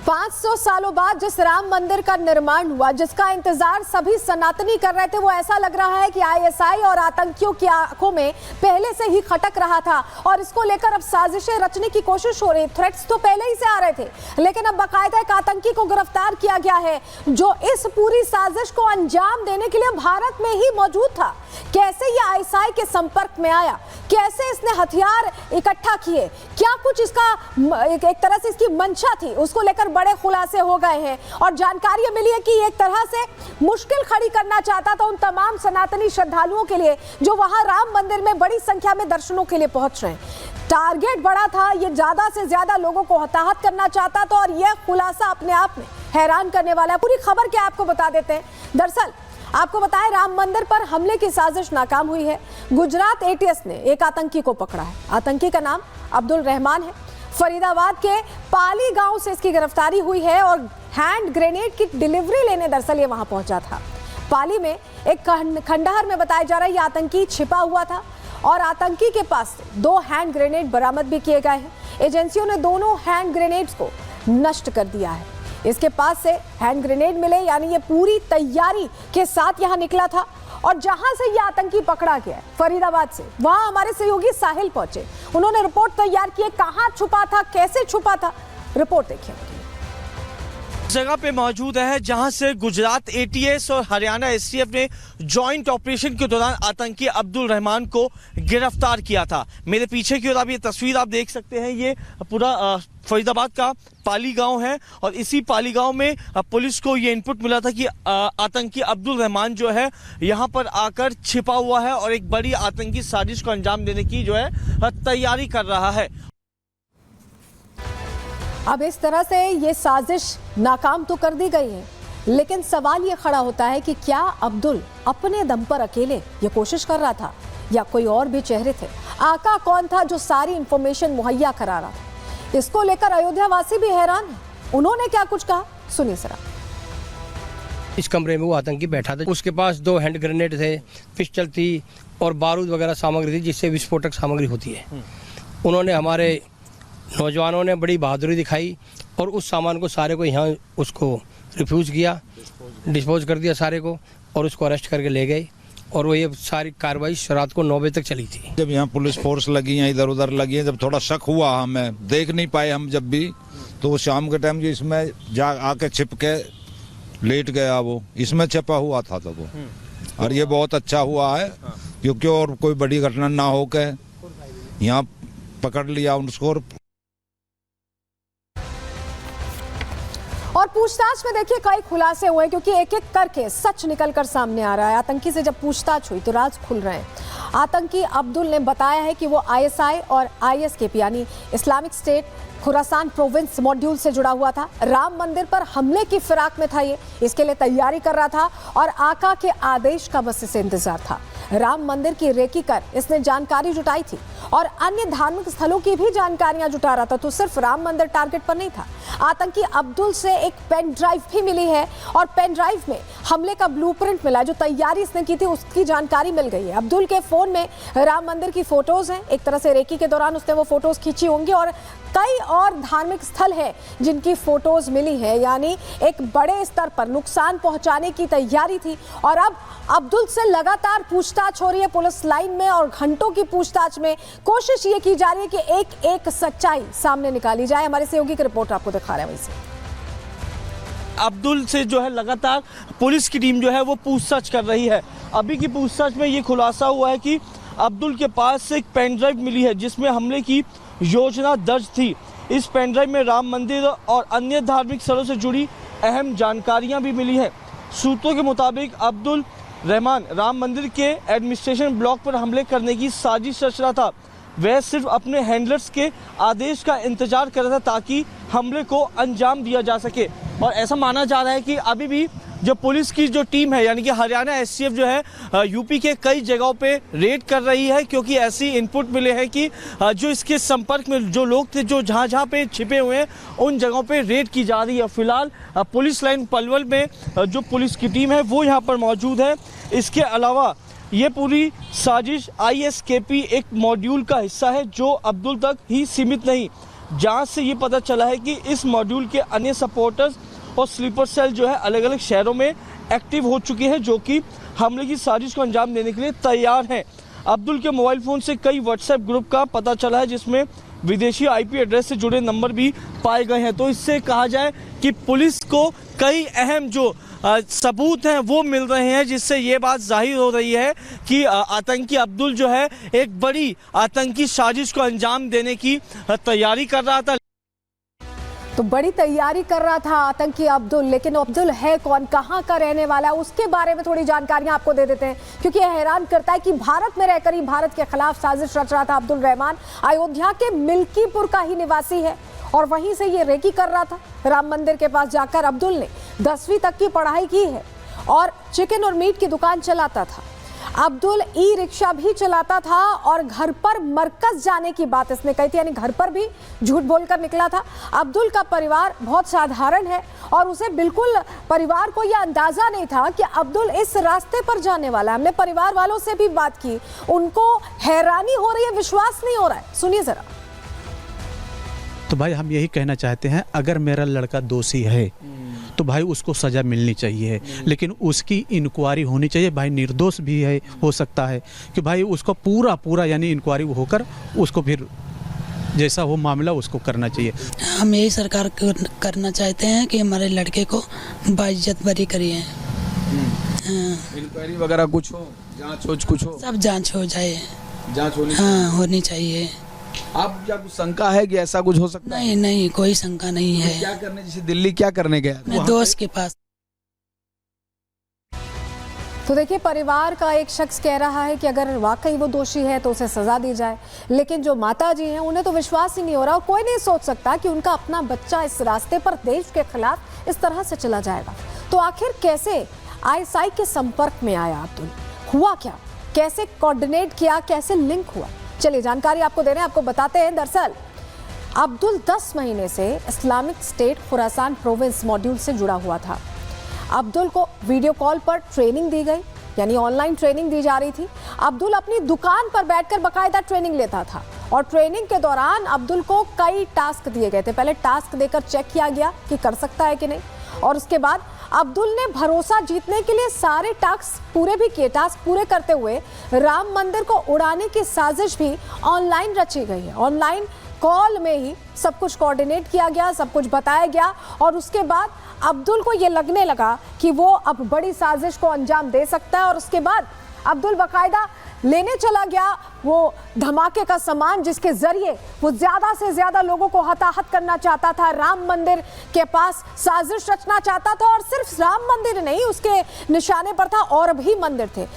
500 सालों बाद जिस राम मंदिर का निर्माण हुआ, जिसका इंतजार सभी सनातनी कर रहे थे, वो ऐसा लग रहा है कि आईएसआई और आतंकियों की आंखों में पहले से ही खटक रहा था और इसको लेकर अब साजिशें रचने की कोशिश हो रही। थ्रेट्स तो पहले ही से आ रहे थे, लेकिन अब बाकायदा एक आतंकी को गिरफ्तार किया गया है जो इस पूरी साजिश को अंजाम देने के लिए भारत में ही मौजूद था। कैसे ये आईएसआई के संपर्क में आया, कैसे इसने हथियार इकट्ठा किए, क्या कुछ इसका एक तरह से इसकी मंशा थी, उसको लेकर बड़े खुलासे हो गए हैं और जानकारी मिली है कि एक तरह से मुश्किल खड़ी करना चाहता था उन तमाम सनातनी श्रद्धालुओं के लिए जो वहां राम मंदिर में बड़ी संख्या में दर्शनों के लिए पहुंच रहे हैं। टारगेट बड़ा था, ये ज्यादा से ज्यादा लोगों को हताहत करना चाहता था और यह खुलासा अपने आप में हैरान करने वाला है। पूरी खबर क्या आपको बता देते हैं। दरअसल आपको बताएं, राम मंदिर पर हमले की साजिश नाकाम हुई है। गुजरात एटीएस ने एक आतंकी को पकड़ा है। आतंकी का नाम अब्दुल रहमान है। फरीदाबाद के पाली गांव से इसकी गिरफ्तारी हुई है और हैंड ग्रेनेड की डिलीवरी लेने दरअसल ये वहां पहुंचा था। पाली में एक खंडहर में बताया जा रहा है ये आतंकी छिपा हुआ था और आतंकी के पास से 2 हैंड ग्रेनेड बरामद भी किए गए हैं। एजेंसियों ने दोनों हैंड ग्रेनेड्स को नष्ट कर दिया है। इसके पास से हैंड ग्रेनेड मिले, यानी ये पूरी तैयारी के साथ यहाँ निकला था और जहां से ये आतंकी पकड़ा गया फरीदाबाद से, वहां हमारे सहयोगी साहिल पहुंचे। उन्होंने रिपोर्ट तैयार की, कहां छुपा था, कैसे छुपा था, रिपोर्ट देखिए। जगह पे मौजूद है जहां से गुजरात एटीएस और हरियाणा एसटीएफ ने जॉइंट ऑपरेशन के दौरान आतंकी अब्दुल रहमान को गिरफ्तार किया था। मेरे पीछे की ओर आप ये तस्वीर आप देख सकते हैं, ये पूरा फरीदाबाद का पाली गांव है और इसी पाली गांव में पुलिस को ये इनपुट मिला था कि आतंकी अब्दुल रहमान जो है यहां पर आकर छिपा हुआ है और एक बड़ी आतंकी साजिश को अंजाम देने की जो है तैयारी कर रहा है। अब इस तरह से ये साजिश नाकाम तो कर दी गई है, लेकिन सवाल ये खड़ा होता है कि क्या अब्दुल अपने दम पर अकेले ये कोशिश कर रहा था या कोई और भी चेहरे थे? आका कौन था जो सारी इंफॉर्मेशन मुहैया करा रहा था? इसको लेकर अयोध्या वासी भी हैरान है। उन्होंने क्या कुछ कहा, सुनिए जरा। इस कमरे में वो आतंकी बैठा था, उसके पास 2 हैंड ग्रेनेड थे, पिस्टल थी और बारूद वगैरह सामग्री थी जिससे विस्फोटक सामग्री होती है। उन्होंने, हमारे नौजवानों ने बड़ी बहादुरी दिखाई और उस सामान को सारे को यहाँ उसको रिफ्यूज किया, डिस्पोज कर दिया सारे को और उसको अरेस्ट करके ले गए और वो ये सारी कार्रवाई रात को 9 बजे तक चली थी। जब यहाँ पुलिस फोर्स लगी है, इधर उधर लगी है, जब थोड़ा शक हुआ, हमें देख नहीं पाए हम जब भी, तो शाम के टाइम जो इसमें जा आके छिप के लेट गया, वो इसमें छिपा हुआ था तो वो, और ये बहुत अच्छा हुआ है क्योंकि और कोई बड़ी घटना ना हो के यहाँ पकड़ लिया उसको। और पूछताछ में देखिए कई खुलासे हुए क्योंकि एक एक करके सच निकलकर सामने आ रहा है। आतंकी से जब पूछताछ हुई तो राज खुल रहे हैं। आतंकी अब्दुल ने बताया है कि वो आईएसआई और आईएसकेपी यानी Islamic State Khorasan province module से जुड़ा हुआ था। राम मंदिर पर हमले की फिराक में था, ये इसके लिए तैयारी कर रहा था और आका के आदेश का बस इसे इंतजार था। राम मंदिर की रेकी कर इसने जानकारी जुटाई थी और अन्य धार्मिक स्थलों की भी जानकारियां जुटा रहा था, तो सिर्फ राम मंदिर टारगेट पर नहीं था। आतंकी अब्दुल से एक पेन ड्राइव भी मिली है और पेन ड्राइव में हमले का ब्लूप्रिंट मिला, जो तैयारी इसने की थी उसकी जानकारी मिल गई है। अब्दुल के फोन में राम मंदिर की फोटोज हैं, एक तरह से रेकी के दौरान उसने वो फोटोज खींची होंगी और कई और धार्मिक स्थल है जिनकी फोटोज मिली है, यानी एक बड़े स्तर पर नुकसान पहुंचाने की तैयारी थी। और अब अब्दुल से लगातार पूछताछ हो रही है पुलिस लाइन में और घंटों की पूछताछ में कोशिश ये की जा रही है कि एक एक सच्चाई सामने निकाली जाए। हमारे सहयोगी की रिपोर्ट आपको दिखा रहे हैं। वैसे अब्दुल से जो है लगातार पुलिस की टीम जो है वो पूछताछ कर रही है। अभी की पूछताछ में ये खुलासा हुआ है कि अब्दुल के पास से एक पेन ड्राइव मिली है जिसमें हमले की योजना दर्ज थी। इस पेन ड्राइव में राम मंदिर और अन्य धार्मिक स्थलों से जुड़ी अहम जानकारियां भी मिली है। सूत्रों के मुताबिक अब्दुल रहमान राम मंदिर के एडमिनिस्ट्रेशन ब्लॉक पर हमले करने की साजिश रच रहा था। वह सिर्फ अपने हैंडलर्स के आदेश का इंतजार कर रहा था ताकि हमले को अंजाम दिया जा सके। और ऐसा माना जा रहा है कि अभी भी जो पुलिस की जो टीम है यानी कि हरियाणा एसटीएफ जो है यूपी के कई जगहों पे रेड कर रही है, क्योंकि ऐसी इनपुट मिले हैं कि जो इसके संपर्क में जो लोग थे जो जहां पे छिपे हुए हैं उन जगहों पे रेड की जा रही है। फिलहाल पुलिस लाइन पलवल में जो पुलिस की टीम है वो यहाँ पर मौजूद है। इसके अलावा ये पूरी साजिश आईएसकेपी एक मॉड्यूल का हिस्सा है जो अब्दुल तक ही सीमित नहीं जांच से ये पता चला है कि इस मॉड्यूल के अन्य सपोर्टर्स और स्लीपर सेल जो है अलग अलग शहरों में एक्टिव हो चुके हैं, जो कि हमले की साजिश को अंजाम देने के लिए तैयार हैं। अब्दुल के मोबाइल फ़ोन से कई व्हाट्सएप ग्रुप का पता चला है, जिसमें विदेशी आईपी एड्रेस से जुड़े नंबर भी पाए गए हैं। तो इससे कहा जाए कि पुलिस को कई अहम जो सबूत हैं वो मिल रहे हैं, जिससे ये बात जाहिर हो रही है कि आतंकी अब्दुल जो है एक बड़ी आतंकी साजिश को अंजाम देने की तैयारी कर रहा था। तो बड़ी तैयारी कर रहा था आतंकी अब्दुल, लेकिन अब्दुल है कौन, कहां का रहने वाला है, उसके बारे में थोड़ी जानकारियां आपको दे देते हैं, क्योंकि यह हैरान करता है कि भारत में रहकर ही भारत के खिलाफ साजिश रच रहा था अब्दुल रहमान। अयोध्या के मिल्कीपुर का ही निवासी है और वहीं से ये रेकी कर रहा था। राम मंदिर के पास जाकर अब्दुल ने 10वीं तक की पढ़ाई की है और चिकन और मीट की दुकान चलाता था। अब्दुल ई रिक्शा भी चलाता था और घर पर मरकज जाने की बात इसने कही थी, यानी घर पर भी झूठ बोलकर निकला था। अब्दुल का परिवार बहुत साधारण है और उसे बिल्कुल परिवार को यह अंदाजा नहीं था कि अब्दुल इस रास्ते पर जाने वाला है। हमने परिवार वालों से भी बात की, उनको हैरानी हो रही है, विश्वास नहीं हो रहा है। सुनिए जरा। तो भाई हम यही कहना चाहते हैं, अगर मेरा लड़का दोषी है तो भाई उसको सज़ा मिलनी चाहिए, लेकिन उसकी इंक्वायरी होनी चाहिए। भाई निर्दोष भी है, हो सकता है कि भाई उसको पूरा यानी इंक्वायरी होकर उसको फिर जैसा हो मामला उसको करना चाहिए। हम यही सरकार को करना चाहते हैं कि हमारे लड़के को बाइज्जत बरी करिए। इंक्वायरी वगैरह कुछ हो, जांच कुछ हो, सब जांच हो जाए, जांच होनी होनी चाहिए। आप क्या कुछ शंका है कि ऐसा कुछ हो सकता है? नहीं, कोई शंका नहीं है। क्या करने, जैसे दिल्ली क्या करने गया? अपने दोस्त के पास। तो देखिए, परिवार का एक शख्स कह रहा है कि अगर वाकई वो दोषी है तो उसे सजा दी जाए, लेकिन जो माता जी हैं उन्हें तो विश्वास ही नहीं हो रहा। कोई नहीं सोच सकता कि उनका अपना बच्चा इस रास्ते पर देश के खिलाफ इस तरह से चला जाएगा। तो आखिर कैसे आईएसआई के संपर्क में आया अब्दुल, हुआ क्या, कैसे कोऑर्डिनेट किया, कैसे लिंक हुआ, चलिए जानकारी आपको दे रहे हैं, आपको बताते हैं। दरअसल अब्दुल 10 महीने से Islamic State Khorasan province module से जुड़ा हुआ था। अब्दुल को वीडियो कॉल पर ट्रेनिंग दी गई, यानी ऑनलाइन ट्रेनिंग दी जा रही थी। अब्दुल अपनी दुकान पर बैठकर बाकायदा ट्रेनिंग लेता था और ट्रेनिंग के दौरान अब्दुल को कई टास्क दिए गए थे। पहले टास्क देकर चेक किया गया कि कर सकता है कि नहीं, और उसके बाद अब्दुल ने भरोसा जीतने के लिए सारे टास्क पूरे भी किए। टास्क पूरे करते हुए राम मंदिर को उड़ाने की साजिश भी ऑनलाइन रची गई है। ऑनलाइन कॉल में ही सब कुछ कोऑर्डिनेट किया गया, सब कुछ बताया गया और उसके बाद अब्दुल को ये लगने लगा कि वो अब बड़ी साजिश को अंजाम दे सकता है। और उसके बाद अब्दुल बाकायदा लेने चला गया वो धमाके का सामान, जिसके जरिए वो ज्यादा से ज्यादा लोगों को हताहत करना चाहता था, राम मंदिर के पास साजिश रचना चाहता था। और सिर्फ राम मंदिर नहीं, उसके निशाने पर था और भी मंदिर थे।